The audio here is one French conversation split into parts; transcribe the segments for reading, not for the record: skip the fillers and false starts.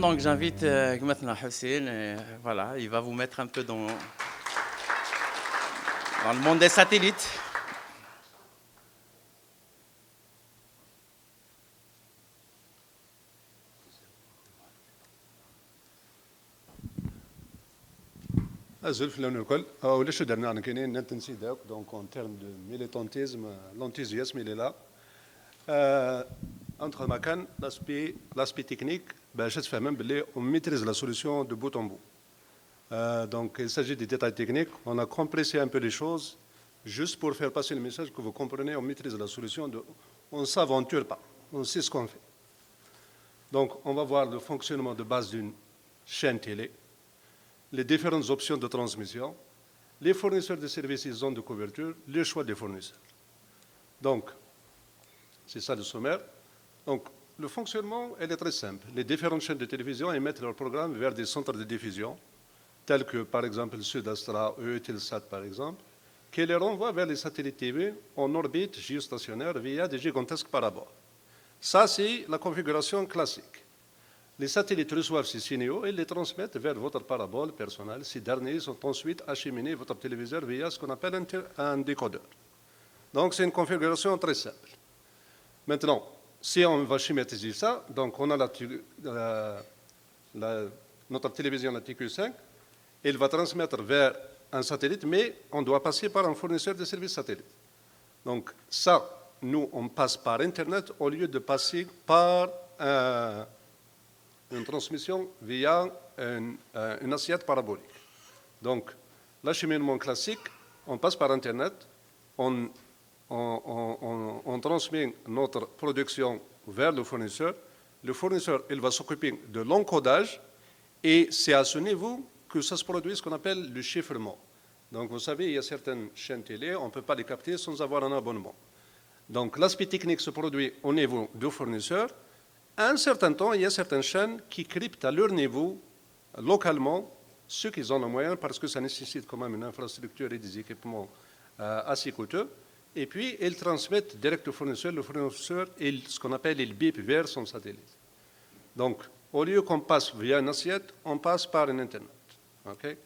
Donc j'invite maintenant Hussein, voilà, il va vous mettre un peu dans le monde des satellites. Donc en termes de militantisme, l'enthousiasme il est là. Entre Macan, l'aspect technique, je te fais même on maîtrise la solution de bout en bout. Donc il s'agit des détails techniques. On a compressé un peu les choses juste pour faire passer le message que vous comprenez, on maîtrise la solution. On ne s'aventure pas, on sait ce qu'on fait. Donc on va voir le fonctionnement de base d'une chaîne télé, les différentes options de transmission, les fournisseurs de services et zones de couverture, le choix des fournisseurs. Donc, c'est ça le sommaire. Donc, le fonctionnement, elle est très simple. Les différentes chaînes de télévision émettent leurs programmes vers des centres de diffusion, tels que, par exemple, Sud-Astra, Eutelsat, par exemple, qui les renvoient vers les satellites TV en orbite géostationnaire via des gigantesques paraboles. Ça, c'est la configuration classique. Les satellites reçoivent ces signaux et les transmettent vers votre parabole personnelle. Ces derniers sont ensuite acheminés votre téléviseur via ce qu'on appelle un décodeur. Donc, c'est une configuration très simple. Maintenant, si on va schématiser ça, donc on a notre télévision, la TQ5, elle va transmettre vers un satellite, mais on doit passer par un fournisseur de services satellite. Donc, ça, nous, on passe par Internet au lieu de passer par une transmission via une assiette parabolique. Donc, l'acheminement classique, on passe par Internet, on transmet notre production vers le fournisseur. Le fournisseur, il va s'occuper de l'encodage et c'est à ce niveau que ça se produit ce qu'on appelle le chiffrement. Donc, vous savez, il y a certaines chaînes télé, on ne peut pas les capter sans avoir un abonnement. Donc, l'aspect technique se produit au niveau du fournisseur. À un certain temps, il y a certaines chaînes qui cryptent à leur niveau, localement, ceux qui ont le moyen, parce que ça nécessite quand même une infrastructure et des équipements assez coûteux. Et puis, ils transmettent direct au fournisseur. Le fournisseur, ce qu'on appelle, il bip vers son satellite. Donc, au lieu qu'on passe via une assiette, on passe par un Internet. Okay?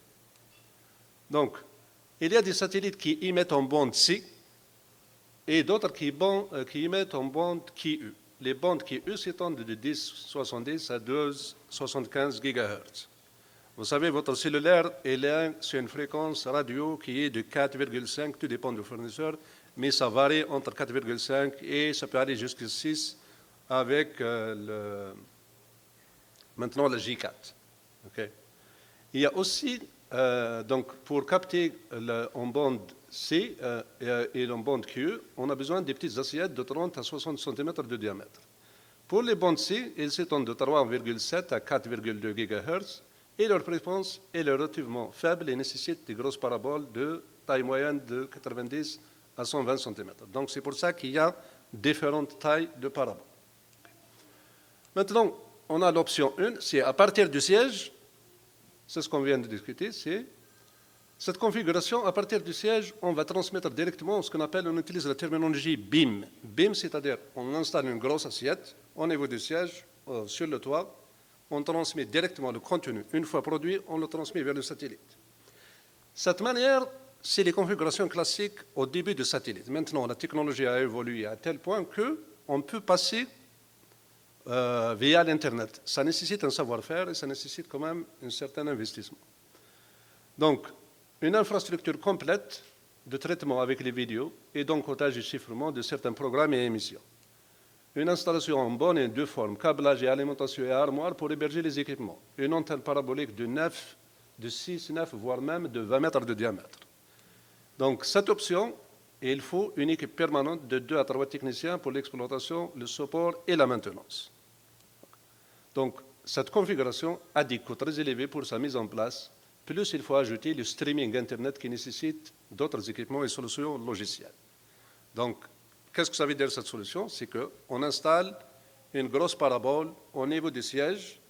Donc, il y a des satellites qui émettent en bande C et d'autres qui émettent en bande QU. Les bandes QU s'étendent de 10,70 à 12,75 GHz. Vous savez, votre cellulaire, il est sur une fréquence radio qui est de 4,5, tout dépend du fournisseur, mais ça varie entre 4,5 et ça peut aller jusqu'à 6 avec maintenant la J4. Okay. Il y a aussi, donc pour capter en bande C et en bande Q, on a besoin des petites assiettes de 30 à 60 cm de diamètre. Pour les bandes C, ils s'étendent de 3,7 à 4,2 GHz et leur fréquence est relativement faible et nécessite des grosses paraboles de taille moyenne de 90 à 120 cm. Donc c'est pour ça qu'il y a différentes tailles de paraboles. Maintenant, on a l'option 1, c'est à partir du siège, c'est ce qu'on vient de discuter, c'est cette configuration, à partir du siège, on va transmettre directement ce qu'on appelle, on utilise la terminologie BIM. BIM, c'est-à-dire on installe une grosse assiette au niveau du siège, sur le toit, on transmet directement le contenu. Une fois produit, on le transmet vers le satellite. Cette manière, c'est les configurations classiques au début du satellite. Maintenant, la technologie a évolué à tel point qu'on peut passer via l'Internet. Ça nécessite un savoir-faire et ça nécessite quand même un certain investissement. Donc, une infrastructure complète de traitement avec les vidéos et d'encodage et chiffrement de certains programmes et émissions. Une installation en bonne et due forme, câblage et alimentation et armoire pour héberger les équipements. Une antenne parabolique de 6, 9, voire même de 20 mètres de diamètre. Donc, cette option, il faut une équipe permanente de 2 à 3 techniciens pour l'exploitation, le support et la maintenance. Donc, cette configuration a des coûts très élevés pour sa mise en place. Plus, il faut ajouter le streaming Internet qui nécessite d'autres équipements et solutions logicielles. Donc, qu'est-ce que ça veut dire cette solution? C'est qu'on installe une grosse parabole au niveau du siège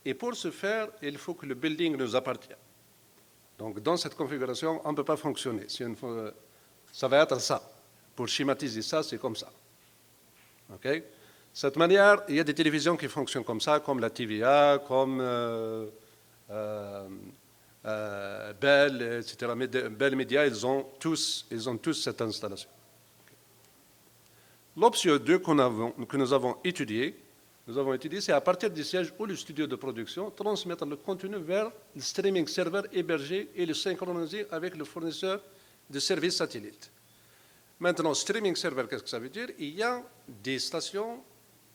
et pour ce faire, il faut que le building nous appartienne. Donc, dans cette configuration, on ne peut pas fonctionner. Ça va être ça. Pour schématiser ça, c'est comme ça. Okay? cette manière, il y a des télévisions qui fonctionnent comme ça, comme la TVA, comme Bell, etc. Bell Media, ils ont tous cette installation. L'option 2 que nous avons étudié, c'est à partir du siège ou le studio de production, transmettre le contenu vers le streaming serveur hébergé et le synchroniser avec le fournisseur de services satellites. Maintenant, streaming serveur, qu'est-ce que ça veut dire? Il y a des stations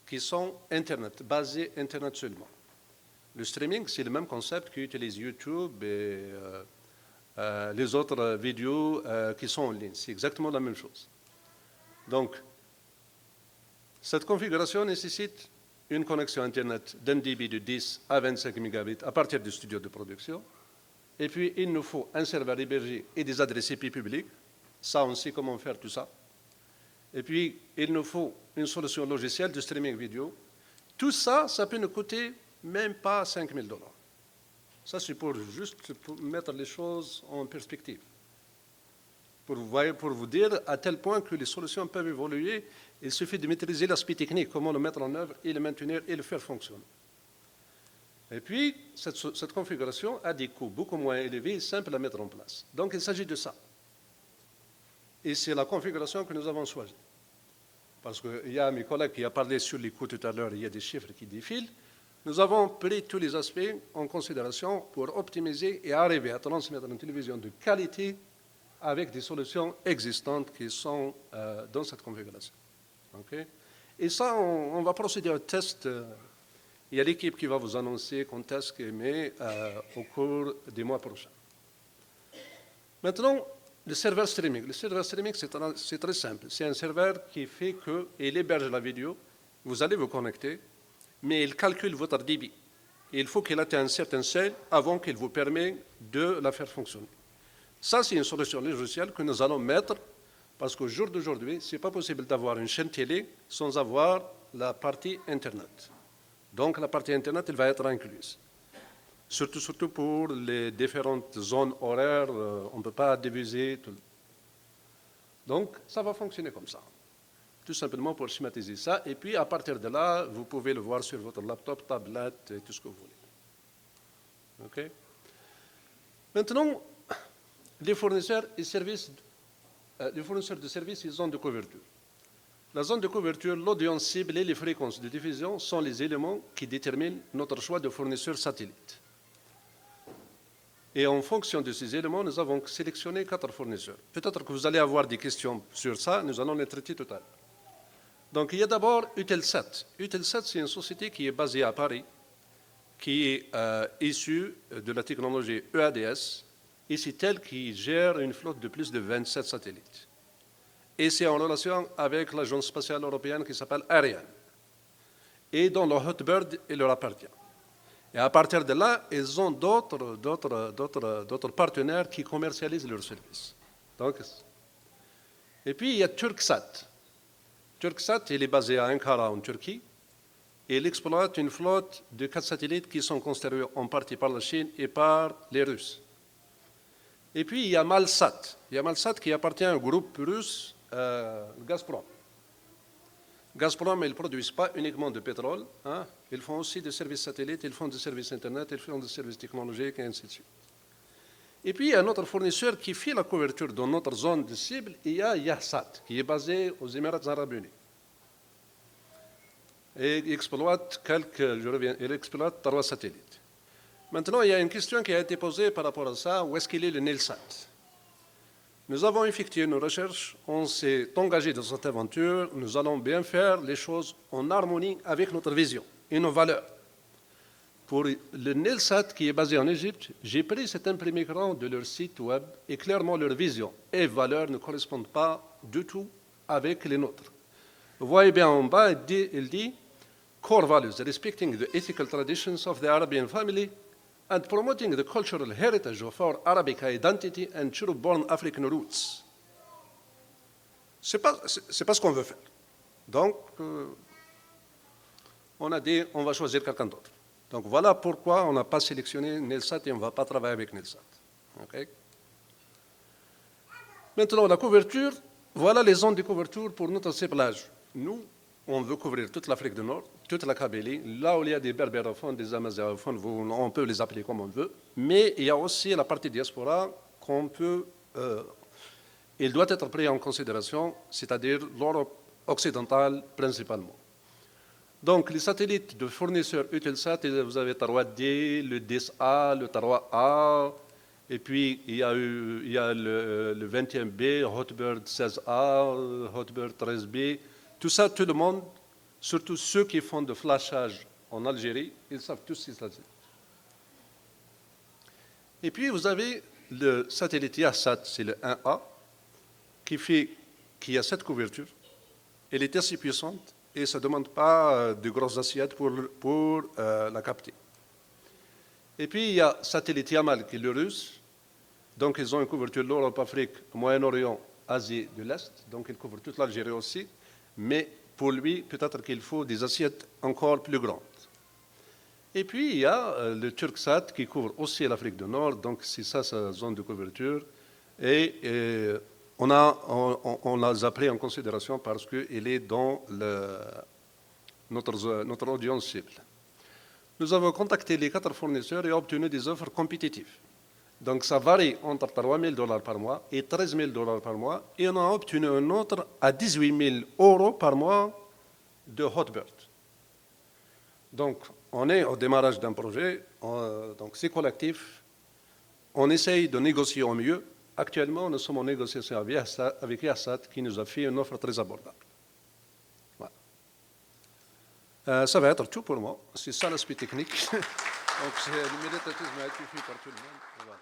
qui sont Internet, basées Internet seulement. Le streaming, c'est le même concept qu'utilise YouTube et les autres vidéos qui sont en ligne. C'est exactement la même chose. Donc, cette configuration nécessite une connexion Internet d'un débit de 10 à 25 mégabits à partir du studio de production. Et puis, il nous faut un serveur hébergé et des adresses IP publiques. Ça, on sait comment faire tout ça. Et puis, il nous faut une solution logicielle de streaming vidéo. Tout ça, ça peut nous coûter même pas $5 000. Ça, c'est juste pour mettre les choses en perspective. Pour vous dire à tel point que les solutions peuvent évoluer, il suffit de maîtriser l'aspect technique, comment le mettre en œuvre et le maintenir et le faire fonctionner. Et puis, cette configuration a des coûts beaucoup moins élevés et simples à mettre en place. Donc, il s'agit de ça. Et c'est la configuration que nous avons choisie. Parce qu'il y a mes collègues qui ont parlé sur les coûts tout à l'heure, il y a des chiffres qui défilent. Nous avons pris tous les aspects en considération pour optimiser et arriver à transmettre une télévision de qualité avec des solutions existantes qui sont dans cette configuration. Okay? Et ça, on va procéder au test. Il y a l'équipe qui va vous annoncer qu'on teste, mais au cours des mois prochains. Maintenant, le serveur streaming. Le serveur streaming, c'est très simple. C'est un serveur qui fait qu'il héberge la vidéo. Vous allez vous connecter, mais il calcule votre débit. Et il faut qu'il atteigne un certain seuil avant qu'il vous permette de la faire fonctionner. Ça, c'est une solution logicielle que nous allons mettre parce qu'au jour d'aujourd'hui, ce n'est pas possible d'avoir une chaîne télé sans avoir la partie Internet. Donc, la partie Internet, elle va être incluse. Surtout pour les différentes zones horaires, on ne peut pas diviser tout. Donc, ça va fonctionner comme ça. Tout simplement pour schématiser ça. Et puis, à partir de là, vous pouvez le voir sur votre laptop, tablette, et tout ce que vous voulez. OK? Maintenant, les fournisseurs de services, ils ont de couverture. La zone de couverture, l'audience cible et les fréquences de diffusion sont les éléments qui déterminent notre choix de fournisseur satellite. Et en fonction de ces éléments, nous avons sélectionné 4 fournisseurs. Peut-être que vous allez avoir des questions sur ça, nous allons les traiter tout à l'heure. Donc, il y a d'abord Eutelsat. Eutelsat, c'est une société qui est basée à Paris, qui est issue de la technologie EADS, et c'est elle qui gère une flotte de plus de 27 satellites. Et c'est en relation avec l'agence spatiale européenne qui s'appelle Ariane, et dont le Hotbird leur appartient. Et à partir de là, ils ont d'autres partenaires qui commercialisent leurs services. Donc, et puis, il y a Turksat. Turksat, il est basé à Ankara, en Turquie, et il exploite une flotte de 4 satellites qui sont construits en partie par la Chine et par les Russes. Et puis, il y a Malsat. Il y a Malsat qui appartient au groupe russe Gazprom. Gazprom, ils ne produisent pas uniquement de pétrole, hein. Ils font aussi des services satellites, ils font des services Internet, ils font des services technologiques, et ainsi de suite. Et puis, il y a un autre fournisseur qui fait la couverture dans notre zone de cible, il y a Yahsat, qui est basé aux Émirats arabes unis. Et il exploite 3 satellites. Maintenant, il y a une question qui a été posée par rapport à ça, où est-ce qu'il est le Nilsat? Nous avons effectué nos recherches, on s'est engagé dans cette aventure, nous allons bien faire les choses en harmonie avec notre vision et nos valeurs. Pour le Nilsat qui est basé en Égypte, j'ai pris cet imprimé écran de leur site web et clairement leur vision et valeurs ne correspondent pas du tout avec les nôtres. Vous voyez bien en bas, il dit « Core values, respecting the ethical traditions of the Arabian family and promoting the cultural heritage of our Arabic identity and true-born African roots. » C'est pas ce qu'on veut faire. Donc, on a dit on va choisir quelqu'un d'autre. Donc voilà pourquoi on n'a pas sélectionné Nilsat et on ne va pas travailler avec Nilsat. Okay? Maintenant, la couverture, voilà les zones de couverture pour notre ciblage. Nous, on veut couvrir toute l'Afrique du Nord, toute la Kabylie, là où il y a des berbérophones, des amazighérophones, on peut les appeler comme on veut, mais il y a aussi la partie diaspora qu'on peut, il doit être pris en considération, c'est-à-dire l'Europe occidentale principalement. Donc, les satellites de fournisseurs Eutelsat, vous avez Tarois-D, le 10A, le Tarois-A, et puis il y a le 20e-B, Hotbird 16A, Hotbird 13B. Tout ça, tout le monde, surtout ceux qui font de flashage en Algérie, ils savent tous ces satellites. Et puis, vous avez le satellite Yahsat, c'est le 1A, qui a cette couverture. Elle est assez puissante et ça ne demande pas de grosses assiettes pour la capter. Et puis, il y a satellite Yamal, qui est le russe. Donc, ils ont une couverture de l'Europe, Afrique, Moyen-Orient, Asie de l'Est. Donc, ils couvrent toute l'Algérie aussi. Mais pour lui, peut-être qu'il faut des assiettes encore plus grandes. Et puis, il y a le Turksat qui couvre aussi l'Afrique du Nord. Donc, c'est ça sa zone de couverture. Et on les a pris en considération parce qu'il est dans notre audience cible. Nous avons contacté les 4 fournisseurs et obtenu des offres compétitives. Donc, ça varie entre $3 000 par mois et $13 000 par mois. Et on a obtenu un autre à 18 000 € par mois de Hotbird. Donc, on est au démarrage d'un projet, donc c'est collectif. On essaye de négocier au mieux. Actuellement, nous sommes en négociation avec Yahsat qui nous a fait une offre très abordable. Voilà. Ça va être tout pour moi. C'est ça l'aspect technique. Donc, le militantisme a été fait par tout le monde. Voilà.